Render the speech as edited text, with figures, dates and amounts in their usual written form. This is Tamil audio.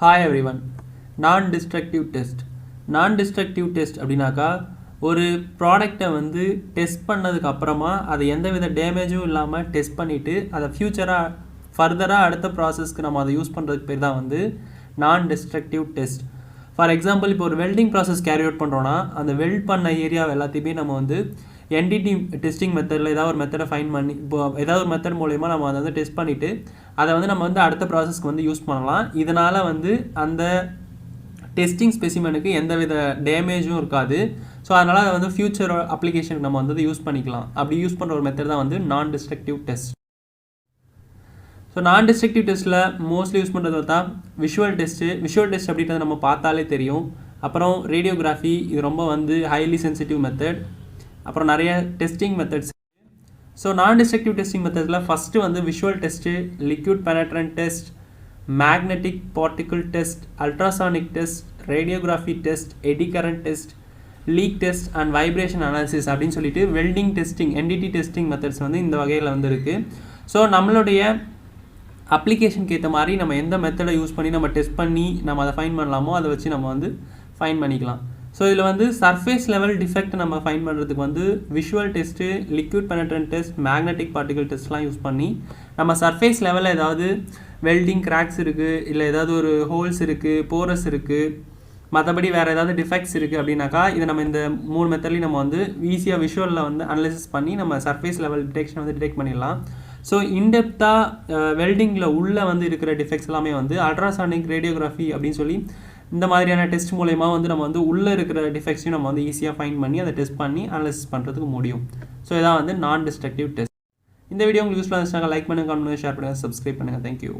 Hi everyone. Non-destructive test. Non-destructive test அப்படின்னாக்கா ஒரு ப்ராடக்டை வந்து டெஸ்ட் பண்ணதுக்கு அப்புறமா அதை எந்தவித டேமேஜும் இல்லாமல் டெஸ்ட் பண்ணிவிட்டு அதை ஃபர்தராக அடுத்த ப்ராசஸ்க்கு நம்ம அதை யூஸ் பண்ணுறதுக்கு பேர் தான் வந்து நான் டிஸ்ட்ரக்டிவ் டெஸ்ட். ஃபார் எக்ஸாம்பிள் இப்போ ஒரு வெல்டிங் ப்ராசஸ் கேரி அவுட் பண்ணுறோன்னா அந்த வெல்ட் பண்ண ஏரியா எல்லாத்தையுமே நம்ம வந்து என்டிடி டெஸ்டிங் மெத்தடில் ஏதாவது ஒரு மெத்தடை ஃபைன் பண்ணி இப்போ ஏதாவது ஒரு மெத்தட் மூலயமா நம்ம அதை வந்து டெஸ்ட் பண்ணிவிட்டு அதை வந்து நம்ம வந்து அடுத்த ப்ராசஸ்க்கு வந்து யூஸ் பண்ணலாம். இதனால் வந்து அந்த டெஸ்டிங் ஸ்பெசிமெனுக்கு எந்தவித டேமேஜும் இருக்காது. ஸோ அதனால் அதை வந்து ஃபியூச்சர் அப்ளிகேஷனுக்கு நம்ம வந்து யூஸ் பண்ணிக்கலாம். அப்படி யூஸ் பண்ணுற ஒரு மெத்தட் தான் வந்து நான் destructive test. So non destructive டெஸ்ட்டில் மோஸ்ட்லி யூஸ் பண்ணுறது பார்த்தா விஷுவல் டெஸ்ட்டு. விஷுவல் டெஸ்ட் அப்படின்றது நம்ம பார்த்தாலே தெரியும். அப்புறம் ரேடியோகிராஃபி, இது ரொம்ப வந்து ஹைலி சென்சிட்டிவ் மெத்தட். அப்புறம் நிறைய testing methods. So non destructive testing மெத்தட்ஸில் ஃபஸ்ட்டு வந்து visual test, liquid penetrant test, magnetic particle test, ultrasonic test, radiography test, eddy current test, leak test and vibration analysis அப்படின்னு சொல்லிட்டு welding testing, NDT testing methods வந்து இந்த வகையில் வந்து இருக்குது. ஸோ நம்மளுடைய அப்ளிகேஷனுக்கு ஏற்ற மாதிரி நம்ம எந்த மெத்தடை யூஸ் பண்ணி நம்ம டெஸ்ட் பண்ணி நம்ம அதை ஃபைன் பண்ணலாமோ அதை வச்சு நம்ம வந்து ஃபைன் பண்ணிக்கலாம். ஸோ இதில் வந்து சர்ஃபேஸ் லெவல் டிஃபெக்ட் நம்ம ஃபைன் பண்ணுறதுக்கு வந்து visual test, liquid penetrant test, magnetic particle டெஸ்ட்லாம் யூஸ் பண்ணி நம்ம சர்ஃபேஸ் லெவலில் ஏதாவது வெல்டிங் கிராக்ஸ் இருக்குது, இல்லை ஏதாவது ஒரு ஹோல்ஸ் இருக்குது, போரஸ் இருக்குது, மற்றபடி வேறு ஏதாவது டிஃபெக்ட்ஸ் இருக்குது அப்படின்னாக்கா இதை நம்ம இந்த 3 மெத்தட்லையும் நம்ம வந்து ஈஸியாக விஷுவலில் வந்து அனலைசிஸ் பண்ணி நம்ம சர்ஃபேஸ் லெவல் டிடெக்ஷன் வந்து டிடெக்ட் பண்ணிடலாம். ஸோ இன்டெப்த்தாக வெல்டிங்கில் உள்ளே வந்து இருக்கிற டிஃபெக்ட்ஸ் எல்லாமே வந்து அல்ட்ராசானிக், ரேடியோகிராஃபி அப்படின்னு சொல்லி இந்த மாதிரியான டெஸ்ட் மூலயமா வந்து நம்ம வந்து உள்ளே இருக்கிற டிஃபெக்ட்ஸையும் நம்ம வந்து ஈஸியாக ஃபைண்ட் பண்ணி அதை டெஸ்ட் பண்ணி அனலைசிஸ் பண்ணுறதுக்கு முடியும். ஸோ இதான் வந்து நான் டிஸ்ட்ரக்டிவ் டெஸ்ட். இந்த வீடியோ உங்களுக்கு யூஸ்ஃபுல்லாக இருந்துச்சுனாங்க லைக் பண்ணுங்கள், கமெண்ட் பண்ணுங்கள், ஷேர் பண்ணுங்கள், சப்ஸ்கிரைப் பண்ணுங்கள். தேங்க்யூ.